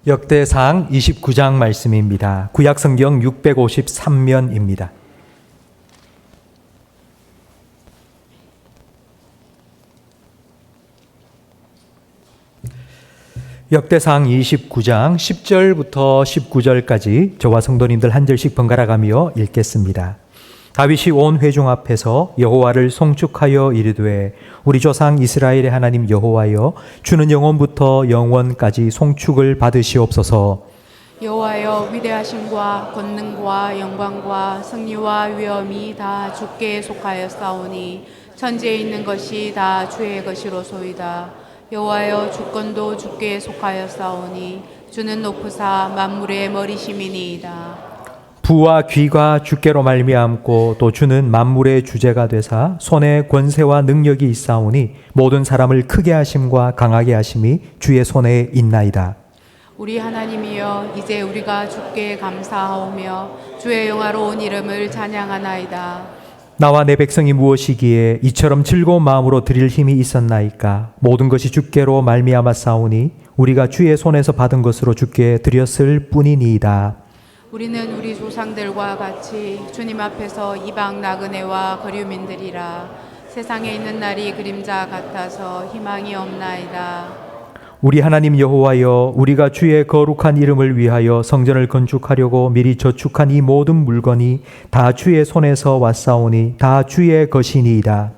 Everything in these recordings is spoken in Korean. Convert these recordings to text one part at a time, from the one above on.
역대상 29장 말씀입니다. 구약성경 653면입니다. 역대상 29장 10절부터 19절까지 저와 성도님들 한 절씩 번갈아가며 읽겠습니다. 다윗이 온 회중 앞에서 여호와를 송축하여 이르되 우리 조상 이스라엘의 하나님 여호와여 주는 영원부터 영원까지 송축을 받으시옵소서. 여호와여 위대하심과 권능과 영광과 승리와 위엄이 다 주께 속하였사오니 천지에 있는 것이 다 주의 것이로소이다. 여호와여 주권도 주께 속하였사오니 주는 높으사 만물의 머리심이니이다. 부와 귀가 주께로 말미암고 또 주는 만물의 주제가 되사 손에 권세와 능력이 있사오니 모든 사람을 크게 하심과 강하게 하심이 주의 손에 있나이다. 우리 하나님이여 이제 우리가 주께 감사하오며 주의 영화로운 이름을 찬양하나이다. 나와 내 백성이 무엇이기에 이처럼 즐거운 마음으로 드릴 힘이 있었나이까. 모든 것이 주께로 말미암았사오니 우리가 주의 손에서 받은 것으로 주께 드렸을 뿐이니이다. 우리는 우리 조상들과 같이 주님 앞에서 이방 나그네와 거류민들이라. 세상에 있는 날이 그림자 같아서 희망이 없나이다. 우리 하나님 여호와여 우리가 주의 거룩한 이름을 위하여 성전을 건축하려고 미리 저축한 이 모든 물건이 다 주의 손에서 왔사오니 다 주의 것이니이다.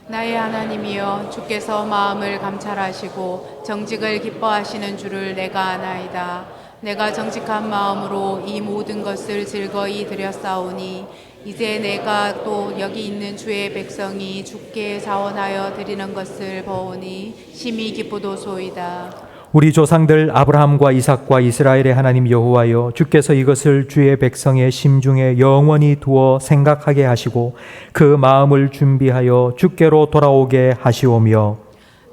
나의 하나님이여 주께서 마음을 감찰하시고 정직을 기뻐하시는 줄을 내가 아나이다. 내가 정직한 마음으로 이 모든 것을 즐거이 드렸사오니 이제 내가 또 여기 있는 주의 백성이 주께 자원하여 드리는 것을 보오니 심히 기쁘도소이다. 우리 조상들 아브라함과 이삭과 이스라엘의 하나님 여호와여 주께서 이것을 주의 백성의 심중에 영원히 두어 생각하게 하시고 그 마음을 준비하여 주께로 돌아오게 하시오며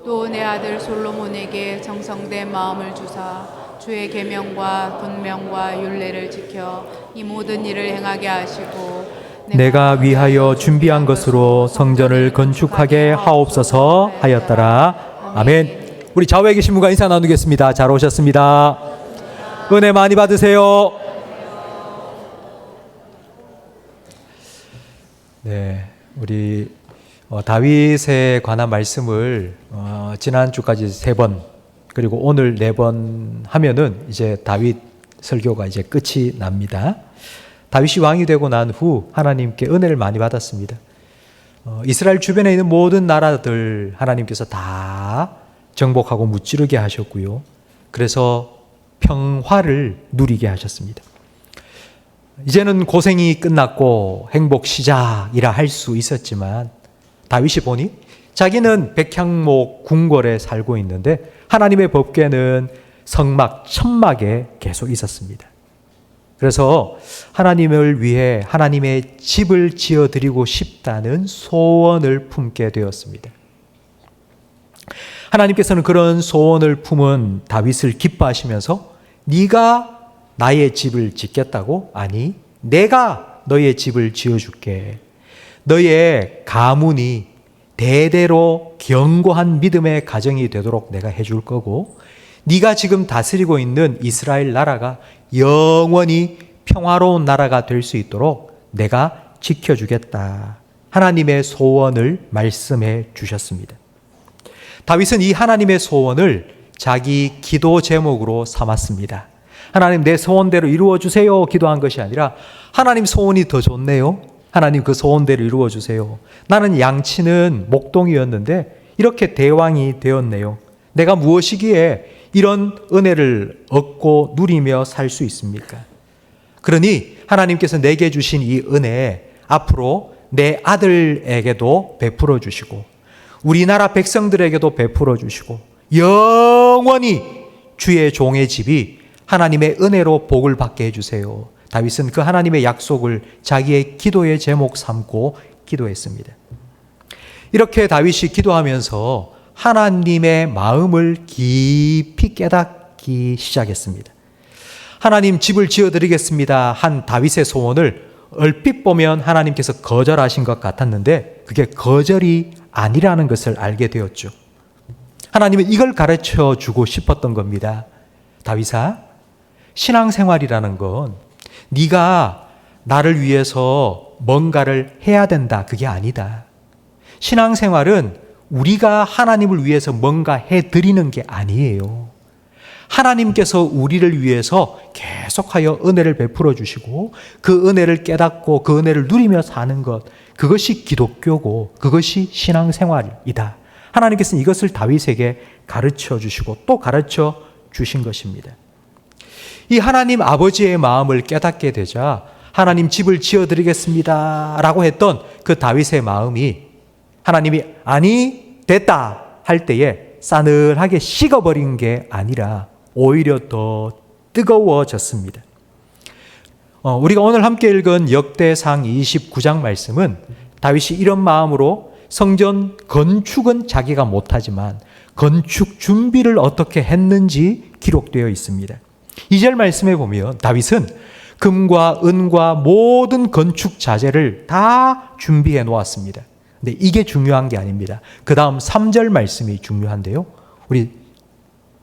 또 내 아들 솔로몬에게 정성된 마음을 주사 주의 계명과 분명과 율례를 지켜 이 모든 일을 행하게 하시고 내가 위하여 준비한 것으로 성전을 건축하게 하옵소서 하였더라. 아멘. 우리 좌우에 계신 분과 인사 나누겠습니다. 잘 오셨습니다. 은혜 많이 받으세요. 네, 우리 다윗에 관한 말씀을 지난주까지 3번 그리고 오늘 4번 하면은 이제 다윗 설교가 이제 끝이 납니다. 다윗이 왕이 되고 난 후 하나님께 은혜를 많이 받았습니다. 이스라엘 주변에 있는 모든 나라들 하나님께서 다 정복하고 무찌르게 하셨고요. 그래서 평화를 누리게 하셨습니다. 이제는 고생이 끝났고 행복 시작이라 할 수 있었지만 다윗이 보니 자기는 백향목 궁궐에 살고 있는데 하나님의 법궤는 성막 천막에 계속 있었습니다. 그래서 하나님을 위해 하나님의 집을 지어드리고 싶다는 소원을 품게 되었습니다. 하나님께서는 그런 소원을 품은 다윗을 기뻐하시면서 네가 나의 집을 짓겠다고? 아니, 내가 너의 집을 지어줄게. 너의 가문이 대대로 견고한 믿음의 가정이 되도록 내가 해줄 거고 네가 지금 다스리고 있는 이스라엘 나라가 영원히 평화로운 나라가 될 수 있도록 내가 지켜주겠다. 하나님의 소원을 말씀해 주셨습니다. 다윗은 이 하나님의 소원을 자기 기도 제목으로 삼았습니다. 하나님 내 소원대로 이루어 주세요 기도한 것이 아니라 하나님 소원이 더 좋네요. 하나님 그 소원대로 이루어 주세요. 나는 양치는 목동이었는데 이렇게 대왕이 되었네요. 내가 무엇이기에 이런 은혜를 얻고 누리며 살 수 있습니까? 그러니 하나님께서 내게 주신 이 은혜 앞으로 내 아들에게도 베풀어 주시고 우리나라 백성들에게도 베풀어 주시고 영원히 주의 종의 집이 하나님의 은혜로 복을 받게 해주세요. 다윗은 그 하나님의 약속을 자기의 기도의 제목 삼고 기도했습니다. 이렇게 다윗이 기도하면서 하나님의 마음을 깊이 깨닫기 시작했습니다. 하나님 집을 지어드리겠습니다 한 다윗의 소원을 얼핏 보면 하나님께서 거절하신 것 같았는데 그게 거절이 아니라는 것을 알게 되었죠. 하나님은 이걸 가르쳐 주고 싶었던 겁니다. 다윗아, 신앙생활이라는 건 네가 나를 위해서 뭔가를 해야 된다, 그게 아니다. 신앙생활은 우리가 하나님을 위해서 뭔가 해드리는 게 아니에요. 하나님께서 우리를 위해서 계속하여 은혜를 베풀어 주시고 그 은혜를 깨닫고 그 은혜를 누리며 사는 것, 그것이 기독교고 그것이 신앙생활이다. 하나님께서는 이것을 다윗에게 가르쳐 주시고 또 가르쳐 주신 것입니다. 이 하나님 아버지의 마음을 깨닫게 되자 하나님 집을 지어드리겠습니다 라고 했던 그 다윗의 마음이 하나님이 아니 됐다 할 때에 싸늘하게 식어버린 게 아니라 오히려 더 뜨거워졌습니다. 우리가 오늘 함께 읽은 역대상 29장 말씀은 다윗이 이런 마음으로 성전 건축은 자기가 못하지만 건축 준비를 어떻게 했는지 기록되어 있습니다. 2절 말씀에 보면 다윗은 금과 은과 모든 건축 자재를 다 준비해 놓았습니다. 근데 이게 중요한 게 아닙니다. 그 다음 3절 말씀이 중요한데요. 우리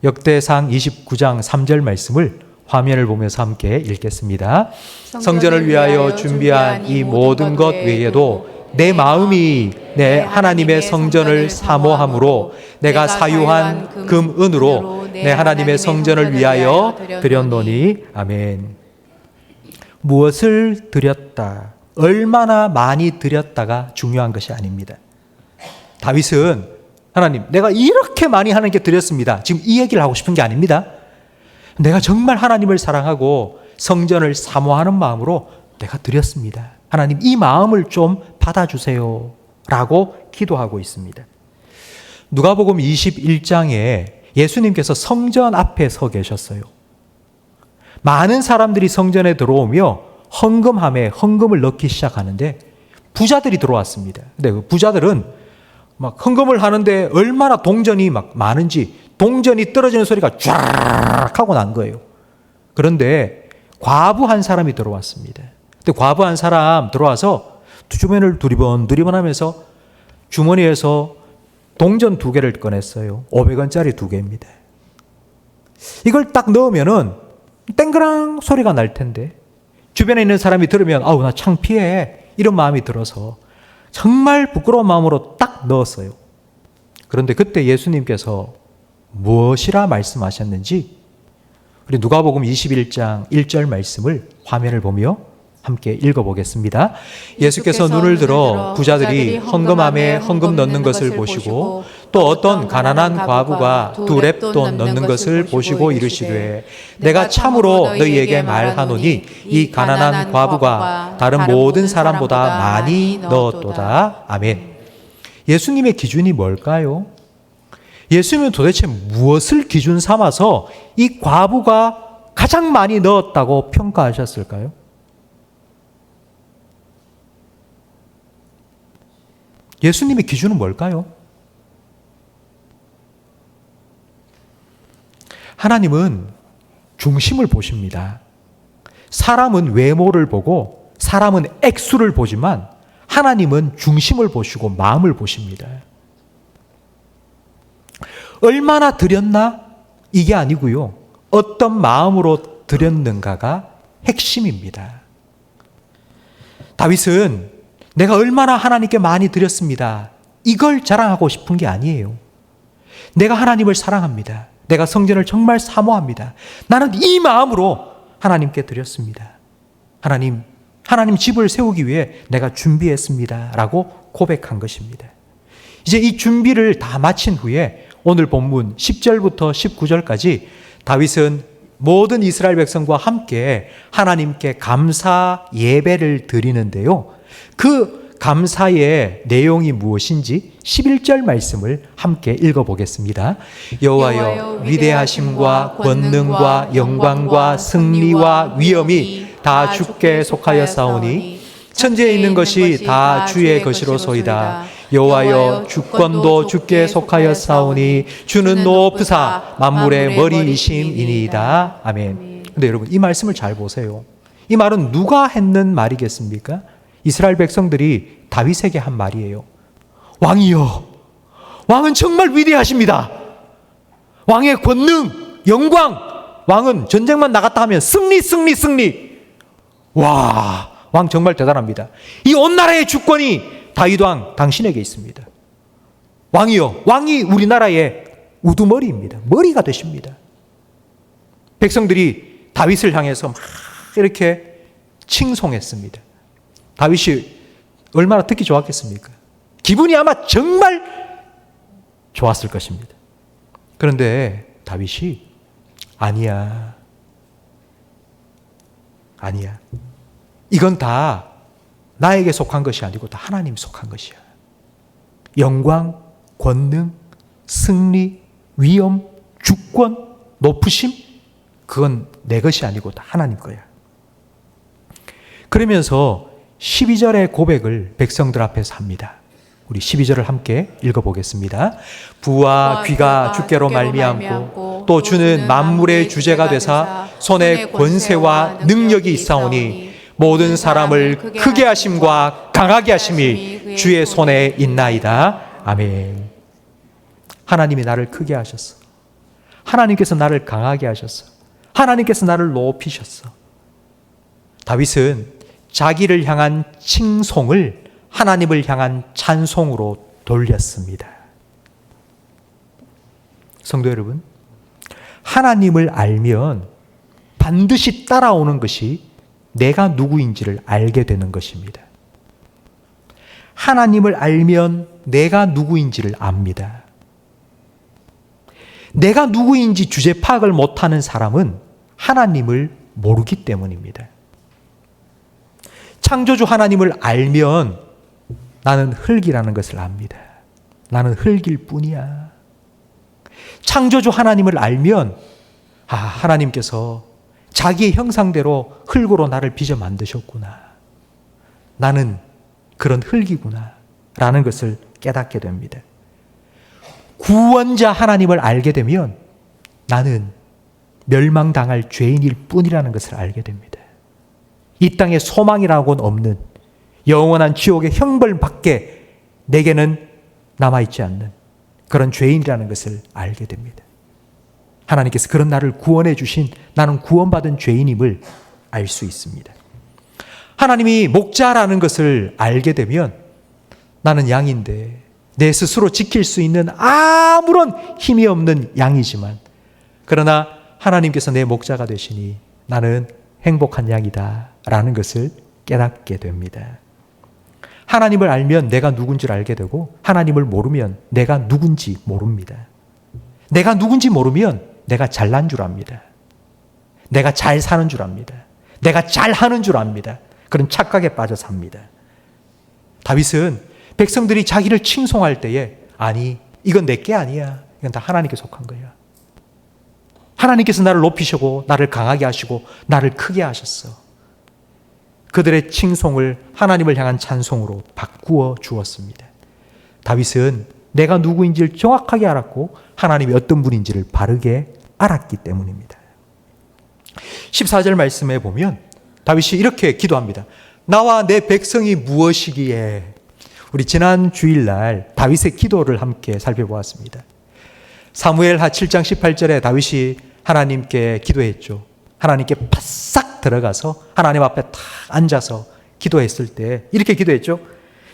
역대상 29장 3절 말씀을 화면을 보면서 함께 읽겠습니다. 성전을 위하여 준비한 이 모든 것 외에도 내 마음이 내 하나님의 성전을 사모함으로 내가 사유한 금, 은으로 내 하나님의 성전을 위하여 드렸노니. 아멘. 무엇을 드렸다, 얼마나 많이 드렸다가 중요한 것이 아닙니다. 다윗은 하나님, 내가 이렇게 많이 하나님께 드렸습니다. 지금 이 얘기를 하고 싶은 게 아닙니다. 내가 정말 하나님을 사랑하고 성전을 사모하는 마음으로 내가 드렸습니다. 하나님, 이 마음을 좀 받아주세요 라고 기도하고 있습니다. 누가복음 21장에 예수님께서 성전 앞에 서 계셨어요. 많은 사람들이 성전에 들어오며 헌금함에 헌금을 넣기 시작하는데 부자들이 들어왔습니다. 근데 그 부자들은 막 헌금을 하는데 얼마나 동전이 막 많은지 동전이 떨어지는 소리가 쫙 하고 난 거예요. 그런데 과부 한 사람이 들어왔습니다. 근데 과부 한 사람 들어와서 주변을 두리번 하면서 주머니에서 동전 2개를 꺼냈어요. 500원짜리 2개입니다. 이걸 딱 넣으면은 땡그랑 소리가 날 텐데 주변에 있는 사람이 들으면 아우 나 창피해 이런 마음이 들어서 정말 부끄러운 마음으로 딱 넣었어요. 그런데 그때 예수님께서 무엇이라 말씀하셨는지 우리 누가복음 21장 1절 말씀을 화면을 보며 함께 읽어보겠습니다. 예수께서 눈을 들어 부자들이 헌금함에 헌금 넣는 것을 보시고 또 어떤 가난한 과부가 2렙돈 넣는 것을 보시고 이르시되 내가 참으로 너희에게 말하노니 이 가난한 과부가 다른 모든 사람보다 많이 넣었도다. 아멘. 예수님의 기준이 뭘까요? 예수님은 도대체 무엇을 기준 삼아서 이 과부가 가장 많이 넣었다고 평가하셨을까요? 예수님의 기준은 뭘까요? 하나님은 중심을 보십니다. 사람은 외모를 보고 사람은 액수를 보지만 하나님은 중심을 보시고 마음을 보십니다. 얼마나 드렸나? 이게 아니고요. 어떤 마음으로 드렸는가가 핵심입니다. 다윗은 내가 얼마나 하나님께 많이 드렸습니다. 이걸 자랑하고 싶은 게 아니에요. 내가 하나님을 사랑합니다. 내가 성전을 정말 사모합니다. 나는 이 마음으로 하나님께 드렸습니다. 하나님 집을 세우기 위해 내가 준비했습니다. 라고 고백한 것입니다. 이제 이 준비를 다 마친 후에 오늘 본문 10절부터 19절까지 다윗은 모든 이스라엘 백성과 함께 하나님께 감사 예배를 드리는데요. 그 감사의 내용이 무엇인지 11절 말씀을 함께 읽어보겠습니다. 여호와여 위대하심과 권능과 영광과 승리와 위엄이 다 주께 속하였사오니 천지에 있는 것이 다 주의 것이로소이다. 여호와여 주권도 주께 속하였사오니 주는 높으사 만물의 머리이심이니이다. 아멘. 근데 여러분 이 말씀을 잘 보세요. 이 말은 누가 했는 말이겠습니까? 이스라엘 백성들이 다윗에게 한 말이에요. 왕이여, 왕은 정말 위대하십니다. 왕의 권능, 영광 왕은 전쟁만 나갔다 하면 승리, 승리, 승리. 와, 왕 정말 대단합니다. 이 온 나라의 주권이 다윗 왕 당신에게 있습니다. 왕이요, 왕이 우리나라의 우두머리입니다. 머리가 되십니다. 백성들이 다윗을 향해서 막 이렇게 칭송했습니다. 다윗이 얼마나 듣기 좋았겠습니까? 기분이 아마 정말 좋았을 것입니다. 그런데 다윗이 아니야. 이건 다 나에게 속한 것이 아니고 다 하나님 속한 것이야. 영광, 권능, 승리, 위엄, 주권, 높으심, 그건 내 것이 아니고 다 하나님 거야. 그러면서 12절의 고백을 백성들 앞에서 합니다. 우리 12절을 함께 읽어보겠습니다. 부와 귀가 주께로 말미암고 또 주는 만물의 주제가 되사 손에 권세와 능력이 있사오니 모든 사람을 크게 하심과 강하게 하심이 주의 손에 있나이다. 아멘. 하나님이 나를 크게 하셨어. 하나님께서 나를 강하게 하셨어. 하나님께서 나를 높이셨어. 다윗은 자기를 향한 칭송을 하나님을 향한 찬송으로 돌렸습니다. 성도 여러분, 하나님을 알면 반드시 따라오는 것이 내가 누구인지를 알게 되는 것입니다. 하나님을 알면 내가 누구인지를 압니다. 내가 누구인지 주제 파악을 못하는 사람은 하나님을 모르기 때문입니다. 창조주 하나님을 알면 나는 흙이라는 것을 압니다. 나는 흙일 뿐이야. 창조주 하나님을 알면 하나님께서 자기의 형상대로 흙으로 나를 빚어 만드셨구나. 나는 그런 흙이구나 라는 것을 깨닫게 됩니다. 구원자 하나님을 알게 되면 나는 멸망당할 죄인일 뿐이라는 것을 알게 됩니다. 이 땅에 소망이라고는 없는 영원한 지옥의 형벌밖에 내게는 남아있지 않는 그런 죄인이라는 것을 알게 됩니다. 하나님께서 그런 나를 구원해 주신 나는 구원받은 죄인임을 알 수 있습니다. 하나님이 목자라는 것을 알게 되면 나는 양인데 내 스스로 지킬 수 있는 아무런 힘이 없는 양이지만 그러나 하나님께서 내 목자가 되시니 나는 행복한 양이다 라는 것을 깨닫게 됩니다. 하나님을 알면 내가 누군지를 알게 되고 하나님을 모르면 내가 누군지 모릅니다. 내가 누군지 모르면 내가 잘난 줄 압니다. 내가 잘 사는 줄 압니다. 내가 잘하는 줄 압니다. 그런 착각에 빠져 삽니다. 다윗은 백성들이 자기를 칭송할 때에 아니 이건 내게 아니야. 이건 다 하나님께 속한 거야. 하나님께서 나를 높이시고 나를 강하게 하시고 나를 크게 하셨어. 그들의 칭송을 하나님을 향한 찬송으로 바꾸어 주었습니다. 다윗은 내가 누구인지를 정확하게 알았고 하나님이 어떤 분인지를 바르게 알았기 때문입니다. 14절 말씀에 보면 다윗이 이렇게 기도합니다. 나와 내 백성이 무엇이기에. 우리 지난 주일날 다윗의 기도를 함께 살펴보았습니다. 사무엘하 7장 18절에 다윗이 하나님께 기도했죠. 하나님께 바싹 들어가서 하나님 앞에 탁 앉아서 기도했을 때 이렇게 기도했죠.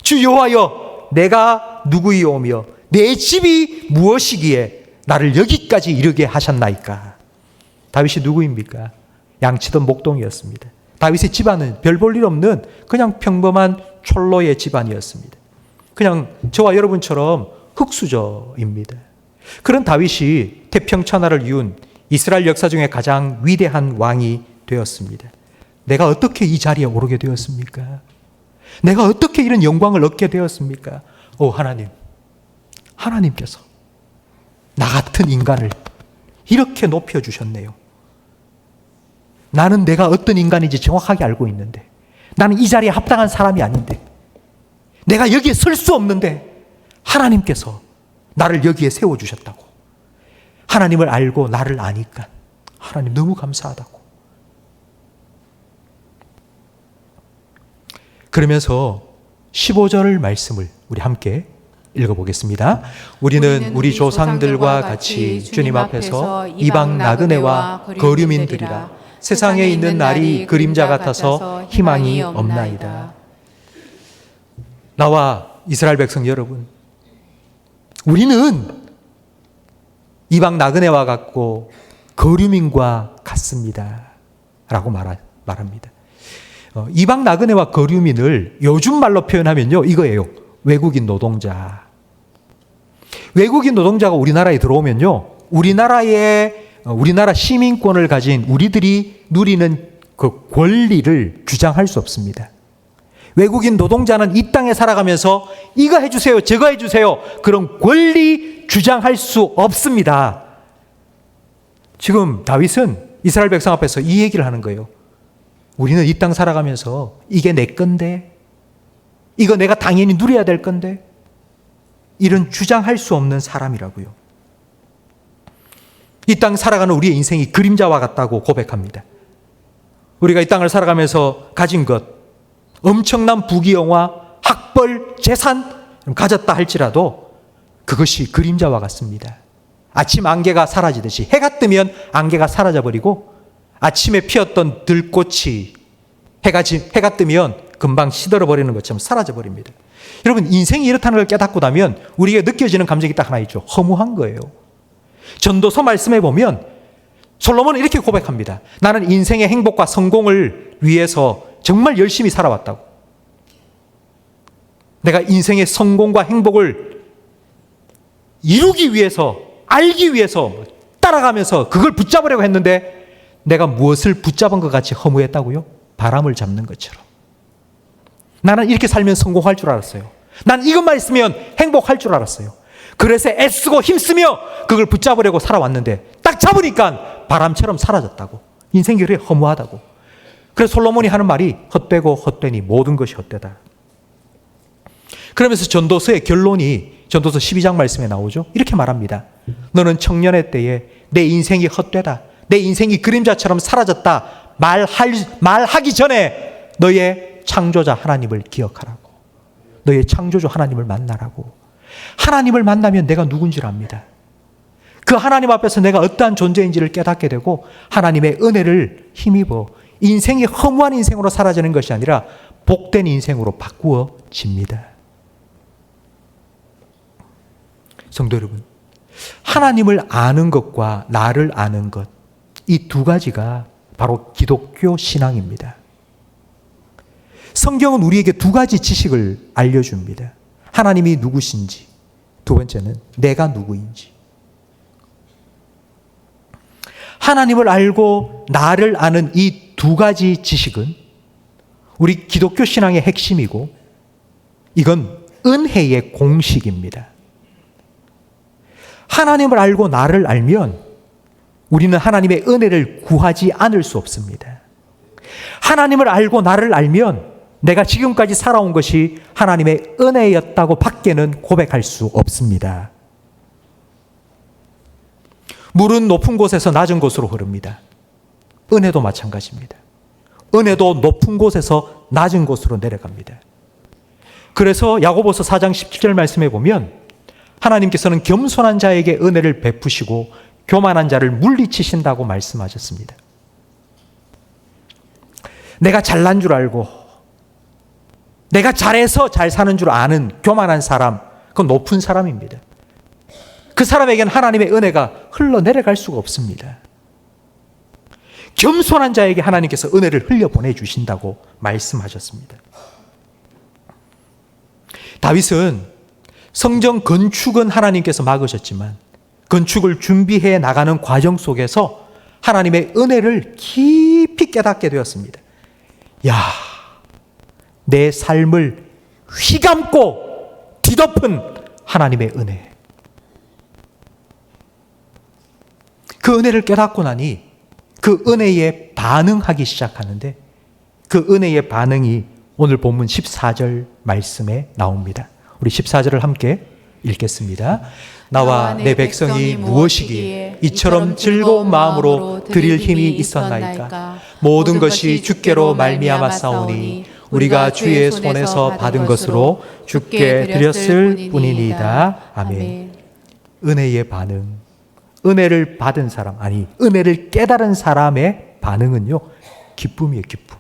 주 여호와여 내가 누구이오며 내 집이 무엇이기에 나를 여기까지 이르게 하셨나이까. 다윗이 누구입니까? 양치던 목동이었습니다. 다윗의 집안은 별 볼 일 없는 그냥 평범한 촐로의 집안이었습니다. 그냥 저와 여러분처럼 흙수저입니다. 그런 다윗이 태평천하를 이룬 이스라엘 역사 중에 가장 위대한 왕이 되었습니다. 내가 어떻게 이 자리에 오르게 되었습니까? 내가 어떻게 이런 영광을 얻게 되었습니까? 오 하나님, 하나님께서 나 같은 인간을 이렇게 높여주셨네요. 나는 내가 어떤 인간인지 정확하게 알고 있는데 나는 이 자리에 합당한 사람이 아닌데 내가 여기에 설 수 없는데 하나님께서 나를 여기에 세워주셨다고. 하나님을 알고 나를 아니까 하나님 너무 감사하다고. 그러면서 15절 말씀을 우리 함께 읽어보겠습니다. 우리는 우리 조상들과 같이 주님 앞에서 이방 나그네와 거류민들이라. 세상에 있는 날이 그림자 같아서 희망이 없나이다. 나와 이스라엘 백성 여러분, 우리는 이방 나그네와 같고 거류민과 같습니다 라고 말합니다. 이방 나그네와 거류민을 요즘 말로 표현하면요, 이거예요. 외국인 노동자. 외국인 노동자가 우리나라에 들어오면요, 우리나라 시민권을 가진 우리들이 누리는 그 권리를 주장할 수 없습니다. 외국인 노동자는 이 땅에 살아가면서 이거 해주세요, 저거 해주세요, 그런 권리 주장할 수 없습니다. 지금 다윗은 이스라엘 백성 앞에서 이 얘기를 하는 거예요. 우리는 이 땅 살아가면서 이게 내 건데, 이거 내가 당연히 누려야 될 건데, 이런 주장할 수 없는 사람이라고요. 이 땅 살아가는 우리의 인생이 그림자와 같다고 고백합니다. 우리가 이 땅을 살아가면서 가진 것, 엄청난 부귀영화, 학벌, 재산 가졌다 할지라도 그것이 그림자와 같습니다. 아침 안개가 사라지듯이 해가 뜨면 안개가 사라져버리고, 아침에 피었던 들꽃이 해가 뜨면 금방 시들어버리는 것처럼 사라져버립니다. 여러분, 인생이 이렇다는 걸 깨닫고 나면 우리에게 느껴지는 감정이 딱 하나 있죠. 허무한 거예요. 전도서 말씀에 보면 솔로몬은 이렇게 고백합니다. 나는 인생의 행복과 성공을 위해서 정말 열심히 살아왔다고. 내가 인생의 성공과 행복을 이루기 위해서, 알기 위해서 따라가면서 그걸 붙잡으려고 했는데 내가 무엇을 붙잡은 것 같이 허무했다고요? 바람을 잡는 것처럼. 나는 이렇게 살면 성공할 줄 알았어요. 난 이것만 있으면 행복할 줄 알았어요. 그래서 애쓰고 힘쓰며 그걸 붙잡으려고 살아왔는데 딱 잡으니까 바람처럼 사라졌다고. 인생이 그래 허무하다고. 그래서 솔로몬이 하는 말이 헛되고 헛되니 모든 것이 헛되다. 그러면서 전도서의 결론이 전도서 12장 말씀에 나오죠. 이렇게 말합니다. 너는 청년의 때에 내 인생이 헛되다, 내 인생이 그림자처럼 사라졌다 말하기 전에 너의 창조자 하나님을 기억하라고. 너의 창조주 하나님을 만나라고. 하나님을 만나면 내가 누군지를 압니다. 그 하나님 앞에서 내가 어떠한 존재인지를 깨닫게 되고 하나님의 은혜를 힘입어 인생이 허무한 인생으로 사라지는 것이 아니라 복된 인생으로 바꾸어집니다. 성도 여러분, 하나님을 아는 것과 나를 아는 것, 이 두 가지가 바로 기독교 신앙입니다. 성경은 우리에게 두 가지 지식을 알려줍니다. 하나님이 누구신지, 두 번째는 내가 누구인지. 하나님을 알고 나를 아는 이 두 가지 지식은 우리 기독교 신앙의 핵심이고, 이건 은혜의 공식입니다. 하나님을 알고 나를 알면 우리는 하나님의 은혜를 구하지 않을 수 없습니다. 하나님을 알고 나를 알면 내가 지금까지 살아온 것이 하나님의 은혜였다고 밖에는 고백할 수 없습니다. 물은 높은 곳에서 낮은 곳으로 흐릅니다. 은혜도 마찬가지입니다. 은혜도 높은 곳에서 낮은 곳으로 내려갑니다. 그래서 야고보서 4장 17절 말씀에 보면 하나님께서는 겸손한 자에게 은혜를 베푸시고 교만한 자를 물리치신다고 말씀하셨습니다. 내가 잘난 줄 알고 내가 잘해서 잘 사는 줄 아는 교만한 사람, 그건 높은 사람입니다. 그 사람에게는 하나님의 은혜가 흘러내려갈 수가 없습니다. 겸손한 자에게 하나님께서 은혜를 흘려보내주신다고 말씀하셨습니다. 다윗은 성전 건축은 하나님께서 막으셨지만 건축을 준비해 나가는 과정 속에서 하나님의 은혜를 깊이 깨닫게 되었습니다. 야, 내 삶을 휘감고 뒤덮은 하나님의 은혜. 그 은혜를 깨닫고 나니 그 은혜에 반응하기 시작하는데, 그 은혜의 반응이 오늘 본문 14절 말씀에 나옵니다. 우리 14절을 함께 읽겠습니다. 나와 내 백성이 무엇이기에 이처럼 즐거운 마음으로 드릴 힘이 있었나이까? 모든 것이 주께로 말미암아 싸우니 우리가 주의 손에서 받은 것으로 주께 드렸을 뿐이니이다. 아멘. 은혜의 반응, 은혜를 받은 사람, 아니 은혜를 깨달은 사람의 반응은요, 기쁨이에요. 기쁨.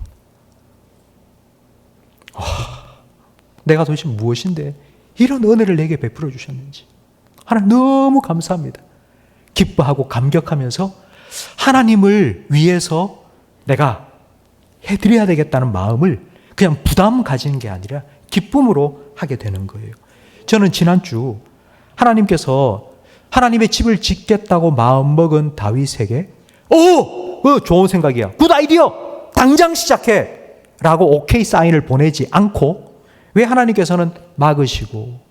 내가 도대체 무엇인데 이런 은혜를 내게 베풀어 주셨는지 하나님 너무 감사합니다. 기뻐하고 감격하면서 하나님을 위해서 내가 해드려야 되겠다는 마음을 그냥 부담 가지는 게 아니라 기쁨으로 하게 되는 거예요. 저는 지난주 하나님께서 하나님의 집을 짓겠다고 마음먹은 다윗에게 좋은 생각이야, 굿 아이디어, 당장 시작해 라고 오케이 사인을 보내지 않고 왜 하나님께서는 막으시고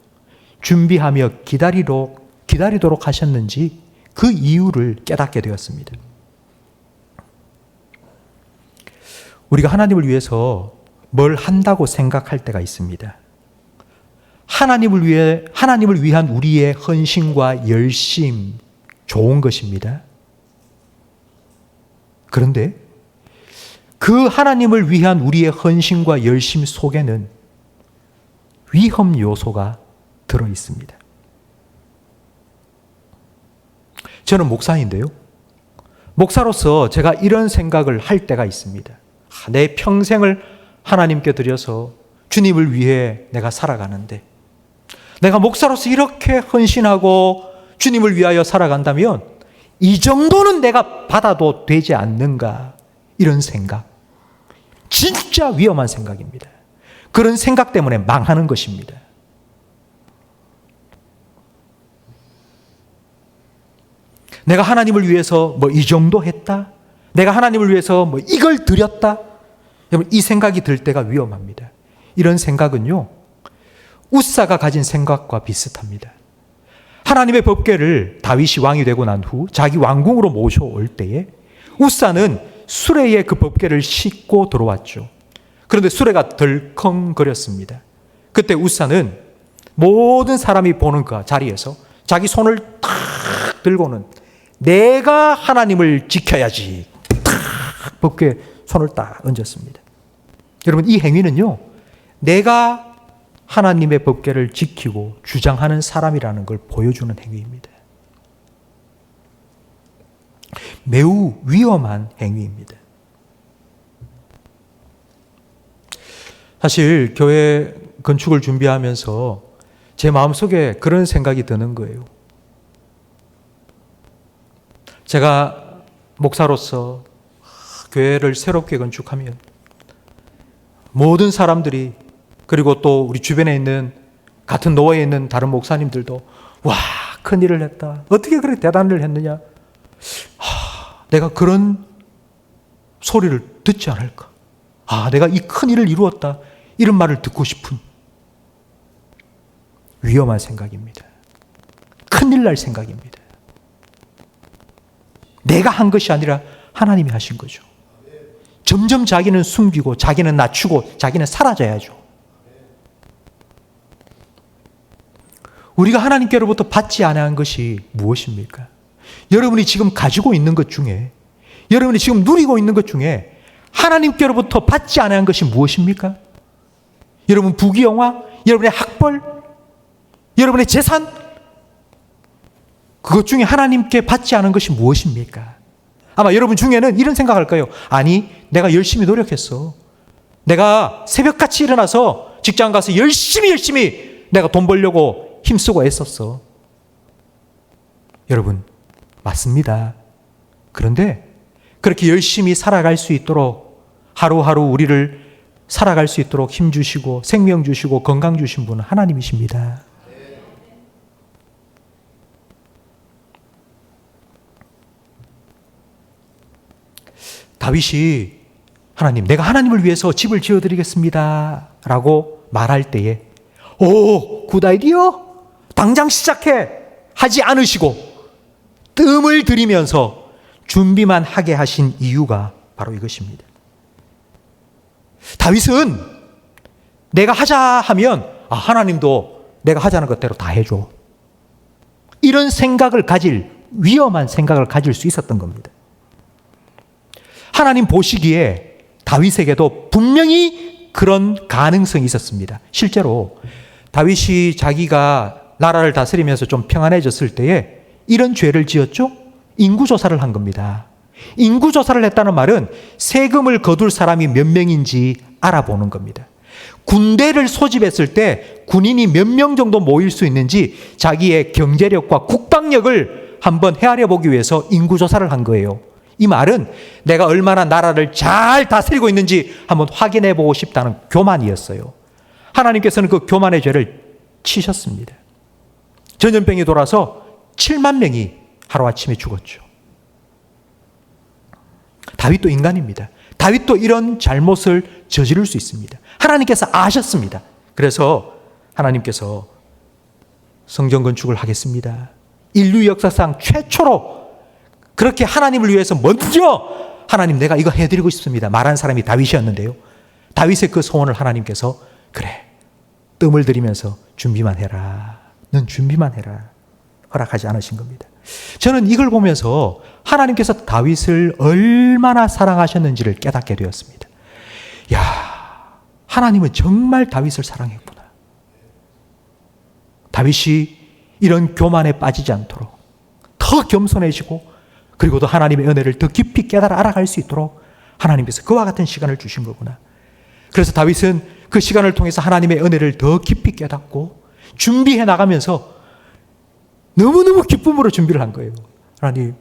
준비하며 기다리도록 하셨는지 그 이유를 깨닫게 되었습니다. 우리가 하나님을 위해서 뭘 한다고 생각할 때가 있습니다. 하나님을 위한 우리의 헌신과 열심, 좋은 것입니다. 그런데 그 하나님을 위한 우리의 헌신과 열심 속에는 위험 요소가 들어 있습니다. 저는 목사인데요. 목사로서 제가 이런 생각을 할 때가 있습니다. 내 평생을 하나님께 드려서 주님을 위해 내가 살아가는데 내가 목사로서 이렇게 헌신하고 주님을 위하여 살아간다면 이 정도는 내가 받아도 되지 않는가, 이런 생각. 진짜 위험한 생각입니다. 그런 생각 때문에 망하는 것입니다. 내가 하나님을 위해서 이 정도 했다? 내가 하나님을 위해서 이걸 드렸다? 여러분, 이 생각이 들 때가 위험합니다. 이런 생각은요, 웃사가 가진 생각과 비슷합니다. 하나님의 법궤를 다윗이 왕이 되고 난 후 자기 왕궁으로 모셔올 때에 웃사는 수레에 그 법궤를 싣고 들어왔죠. 그런데 수레가 덜컹거렸습니다. 그때 웃사는 모든 사람이 보는 그 자리에서 자기 손을 탁 들고는 내가 하나님을 지켜야지, 탁 법궤에 손을 딱 얹었습니다. 여러분, 이 행위는요, 내가 하나님의 법궤를 지키고 주장하는 사람이라는 걸 보여주는 행위입니다. 매우 위험한 행위입니다. 사실 교회 건축을 준비하면서 제 마음속에 그런 생각이 드는 거예요. 제가 목사로서 교회를 새롭게 건축하면 모든 사람들이, 그리고 또 우리 주변에 있는 같은 노예에 있는 다른 목사님들도 와, 큰일을 했다, 어떻게 그렇게 대단을 했느냐, 내가 그런 소리를 듣지 않을까, 내가 이 큰일을 이루었다, 이런 말을 듣고 싶은 위험한 생각입니다. 큰일 날 생각입니다. 내가 한 것이 아니라 하나님이 하신 거죠. 점점 자기는 숨기고 자기는 낮추고 자기는 사라져야죠. 우리가 하나님께로부터 받지 않은 것이 무엇입니까? 여러분이 지금 가지고 있는 것 중에, 여러분이 지금 누리고 있는 것 중에 하나님께로부터 받지 않은 것이 무엇입니까? 여러분 부귀영화, 여러분의 학벌, 여러분의 재산, 그것 중에 하나님께 받지 않은 것이 무엇입니까? 아마 여러분 중에는 이런 생각할 거예요. 아니, 내가 열심히 노력했어. 내가 새벽같이 일어나서 직장 가서 열심히 내가 돈 벌려고 힘쓰고 애썼어. 여러분, 맞습니다. 그런데 그렇게 열심히 살아갈 수 있도록, 하루하루 우리를 살아갈 수 있도록 힘 주시고 생명 주시고 건강 주신 분은 하나님이십니다. 다윗이 하나님, 내가 하나님을 위해서 집을 지어드리겠습니다 라고 말할 때에 굿 아이디어, 당장 시작해 하지 않으시고 뜸을 들이면서 준비만 하게 하신 이유가 바로 이것입니다. 다윗은 내가 하자 하면 하나님도 내가 하자는 것대로 다 해줘, 이런 생각을 위험한 생각을 가질 수 있었던 겁니다. 하나님 보시기에 다윗에게도 분명히 그런 가능성이 있었습니다. 실제로 다윗이 자기가 나라를 다스리면서 좀 평안해졌을 때에 이런 죄를 지었죠? 인구조사를 한 겁니다. 인구조사를 했다는 말은 세금을 거둘 사람이 몇 명인지 알아보는 겁니다. 군대를 소집했을 때 군인이 몇 명 정도 모일 수 있는지 자기의 경제력과 국방력을 한번 헤아려 보기 위해서 인구조사를 한 거예요. 이 말은 내가 얼마나 나라를 잘 다스리고 있는지 한번 확인해 보고 싶다는 교만이었어요. 하나님께서는 그 교만의 죄를 치셨습니다. 전염병이 돌아서 7만 명이 하루아침에 죽었죠. 다윗도 인간입니다. 다윗도 이런 잘못을 저지를 수 있습니다. 하나님께서 아셨습니다. 그래서 하나님께서 성전 건축을 하겠습니다. 인류 역사상 최초로 그렇게 하나님을 위해서 먼저 하나님 내가 이거 해드리고 싶습니다 말한 사람이 다윗이었는데요. 다윗의 그 소원을 하나님께서 그래 뜸을 들이면서 준비만 해라. 넌 준비만 해라. 허락하지 않으신 겁니다. 저는 이걸 보면서 하나님께서 다윗을 얼마나 사랑하셨는지를 깨닫게 되었습니다. 야, 하나님은 정말 다윗을 사랑했구나. 다윗이 이런 교만에 빠지지 않도록 더 겸손해지고 그리고 또 하나님의 은혜를 더 깊이 깨달아 알아갈 수 있도록 하나님께서 그와 같은 시간을 주신 거구나. 그래서 다윗은 그 시간을 통해서 하나님의 은혜를 더 깊이 깨닫고 준비해 나가면서 너무너무 기쁨으로 준비를 한 거예요. 하나님,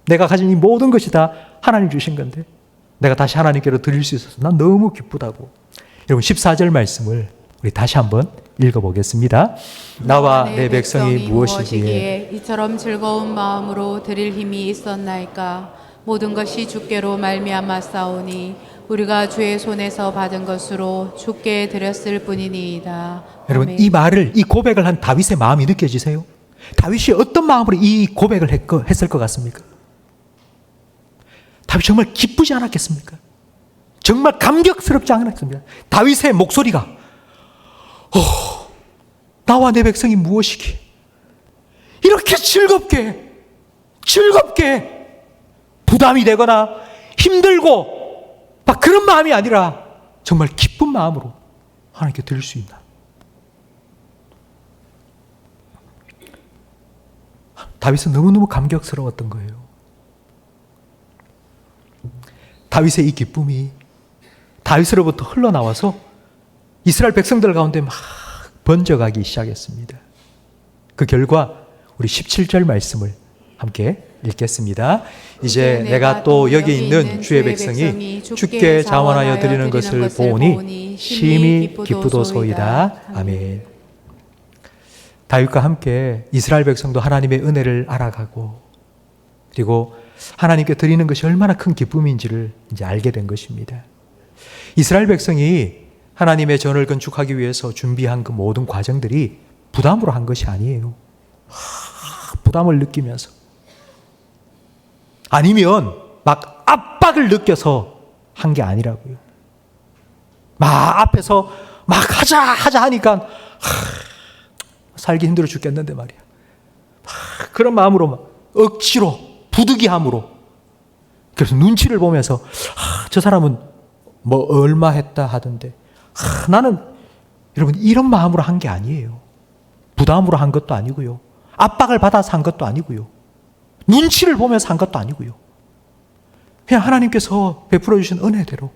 내가 가진 이 모든 것이 다 하나님 주신 건데 내가 다시 하나님께로 드릴 수 있어서 난 너무 기쁘다고. 여러분 14절 말씀을 우리 다시 한번 읽어보겠습니다. 나와 내 백성이 무엇이기에 이처럼 즐거운 마음으로 드릴 힘이 있었나이까. 모든 것이 주께로 말미암아 싸우니 우리가 주의 손에서 받은 것으로 주께 드렸을 뿐이니이다. 여러분 아멘. 이 말을 이 고백을 한 다윗의 마음이 느껴지세요? 다윗이 어떤 마음으로 이 고백을 했을 것 같습니까? 다윗 정말 기쁘지 않았겠습니까? 정말 감격스럽지 않았습니까? 다윗의 목소리가 나와 내 백성이 무엇이기 이렇게 즐겁게 부담이 되거나 힘들고 막 그런 마음이 아니라 정말 기쁜 마음으로 하나님께 드릴 수 있나? 다윗은 너무너무 감격스러웠던 거예요. 다윗의 이 기쁨이 다윗으로부터 흘러나와서 이스라엘 백성들 가운데 막 번져가기 시작했습니다. 그 결과 우리 17절 말씀을 함께 읽겠습니다. 이제 내가 또 여기 있는 주의 백성이 주께 자원하여 드리는 것을 보니 심히 기쁘도소이다. 아멘. 다윗과 함께 이스라엘 백성도 하나님의 은혜를 알아가고 그리고 하나님께 드리는 것이 얼마나 큰 기쁨인지를 이제 알게 된 것입니다. 이스라엘 백성이 하나님의 전을 건축하기 위해서 준비한 그 모든 과정들이 부담으로 한 것이 아니에요. 부담을 느끼면서 아니면 막 압박을 느껴서 한 게 아니라고요. 막 앞에서 막 하자 하니까 살기 힘들어 죽겠는데 말이야. 그런 마음으로 막 억지로 부득이함으로 그래서 눈치를 보면서 저 사람은 뭐 얼마 했다 하던데 나는 여러분 이런 마음으로 한 게 아니에요. 부담으로 한 것도 아니고요. 압박을 받아서 한 것도 아니고요. 눈치를 보면서 한 것도 아니고요. 그냥 하나님께서 베풀어 주신 은혜대로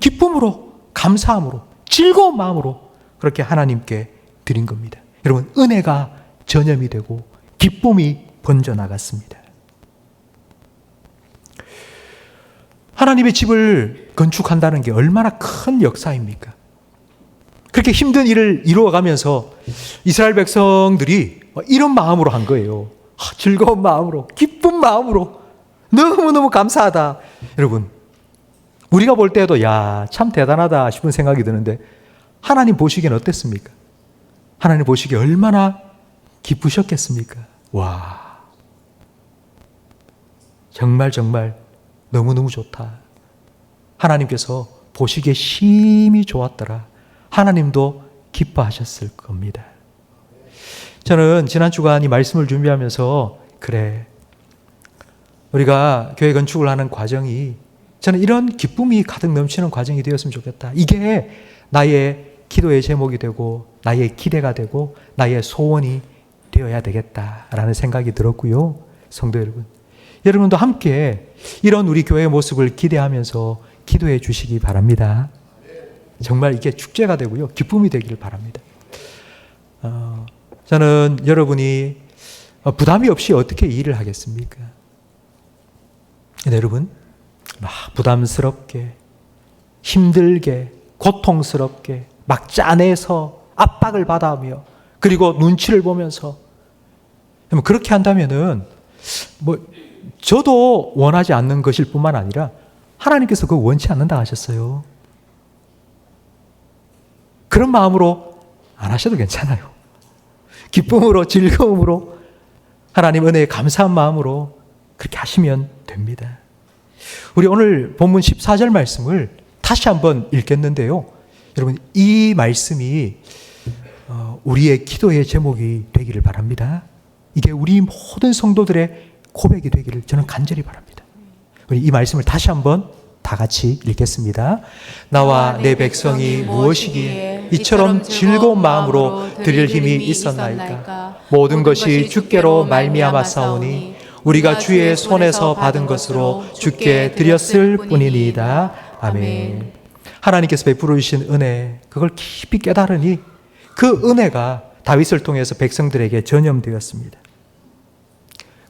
기쁨으로 감사함으로 즐거운 마음으로 그렇게 하나님께 드린 겁니다. 여러분 은혜가 전염이 되고 기쁨이 번져나갔습니다. 하나님의 집을 건축한다는 게 얼마나 큰 역사입니까? 그렇게 힘든 일을 이루어가면서 이스라엘 백성들이 이런 마음으로 한 거예요. 즐거운 마음으로, 기쁜 마음으로 너무너무 감사하다. 여러분 우리가 볼 때도 야, 참 대단하다 싶은 생각이 드는데 하나님 보시기엔 어땠습니까? 하나님 보시기에 얼마나 기쁘셨겠습니까? 와, 정말 너무너무 좋다. 하나님께서 보시기에 심히 좋았더라. 하나님도 기뻐하셨을 겁니다. 저는 지난 주간 이 말씀을 준비하면서 그래, 우리가 교회 건축을 하는 과정이 저는 이런 기쁨이 가득 넘치는 과정이 되었으면 좋겠다. 이게 나의 기도의 제목이 되고 나의 기대가 되고 나의 소원이 되어야 되겠다라는 생각이 들었고요. 성도 여러분, 여러분도 함께 이런 우리 교회의 모습을 기대하면서 기도해 주시기 바랍니다. 정말 이게 축제가 되고요. 기쁨이 되기를 바랍니다. 저는 여러분이 부담이 없이 어떻게 이 일을 하겠습니까? 근데 여러분, 막 부담스럽게, 힘들게, 고통스럽게, 막 짜내서 압박을 받아하며, 그리고 눈치를 보면서, 그렇게 한다면은, 저도 원하지 않는 것일 뿐만 아니라, 하나님께서 그거 원치 않는다 하셨어요. 그런 마음으로 안 하셔도 괜찮아요. 기쁨으로, 즐거움으로, 하나님 은혜에 감사한 마음으로 그렇게 하시면 됩니다. 우리 오늘 본문 14절 말씀을 다시 한번 읽겠는데요. 여러분, 이 말씀이 우리의 기도의 제목이 되기를 바랍니다. 이게 우리 모든 성도들의 고백이 되기를 저는 간절히 바랍니다. 우리 이 말씀을 다시 한번 다 같이 읽겠습니다. 나와 내 백성이 무엇이기에 이처럼 즐거운 마음으로 드릴 힘이 있었나이까. 모든 것이 주께로 말미암아 싸우니 우리가 주의 손에서 받은 것으로 주께 드렸을 뿐이니이다. 아멘. 하나님께서 베풀어 주신 은혜, 그걸 깊이 깨달으니 그 은혜가 다윗을 통해서 백성들에게 전염되었습니다.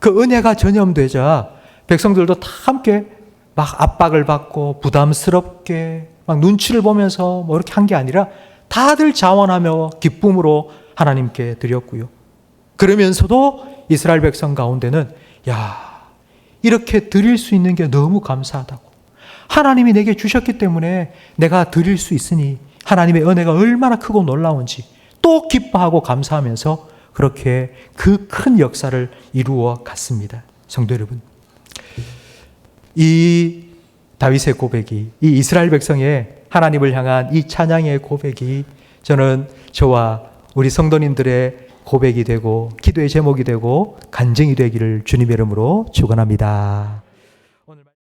그 은혜가 전염되자 백성들도 다 함께 막 압박을 받고 부담스럽게 막 눈치를 보면서 뭐 이렇게 한 게 아니라 다들 자원하며 기쁨으로 하나님께 드렸고요. 그러면서도 이스라엘 백성 가운데는 야, 이렇게 드릴 수 있는 게 너무 감사하다고. 하나님이 내게 주셨기 때문에 내가 드릴 수 있으니 하나님의 은혜가 얼마나 크고 놀라운지 또 기뻐하고 감사하면서 그렇게 그 큰 역사를 이루어 갔습니다. 성도 여러분, 이 다윗의 고백이, 이 이스라엘 백성의 하나님을 향한 이 찬양의 고백이 저는 저와 우리 성도님들의 고백이 되고 기도의 제목이 되고 간증이 되기를 주님의 이름으로 축원합니다.